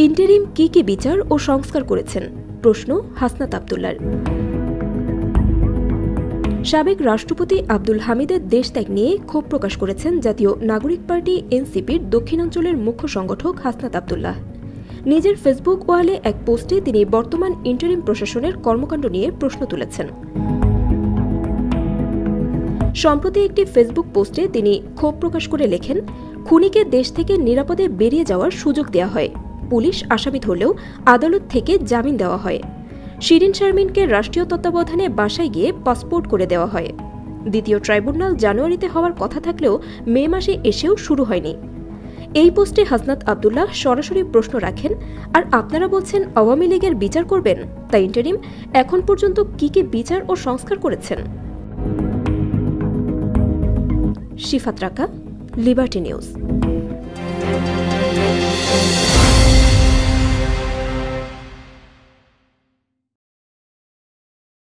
Interim কি বিচার ও সংস্কার করেছেন, প্রশ্ন হাসনাত আব্দুল্লাহর। সাবেক রাষ্ট্রপতি আব্দুল হামিদের দেশত্যাগ নিয়ে ক্ষোভ প্রকাশ করেছেন জাতীয় নাগরিক পার্টি এনসিপির দক্ষিণাঞ্চলের মুখ্য সংগঠক হাসনাত আব্দুল্লাহ। নিজের ফেসবুক ওয়ালে এক পোস্টে তিনি বর্তমান ইন্টারিম প্রশাসনের কর্মকাণ্ড নিয়ে প্রশ্ন তুলেছেন। সম্প্রতি একটি ফেসবুক পোস্টে তিনি ক্ষোভ প্রকাশ করে লেখেন, খুনিকে দেশ থেকে নিরাপদে বেরিয়ে যাওয়ার সুযোগ দেওয়া হয়, পুলিশ আসামি ধরলেও আদালত থেকে জামিন দেওয়া হয়, শিরিন শারমিনকে রাষ্ট্রীয় তত্ত্বাবধানে বাসায় গিয়ে পাসপোর্ট করে দেওয়া হয়। দ্বিতীয় ট্রাইব্যুনাল জানুয়ারিতে হওয়ার কথা থাকলেও মে মাসে এসেও শুরু হয়নি। এই পোস্টে হাসনাত আব্দুল্লাহ সরাসরি প্রশ্ন রাখেন, আর আপনারা বলছেন আওয়ামী লীগের বিচার করবেন, তাই ইন্টারিম এখন পর্যন্ত কি বিচার ও সংস্কার করেছেন? শিফাত রাকা, লিবার্টি নিউজ।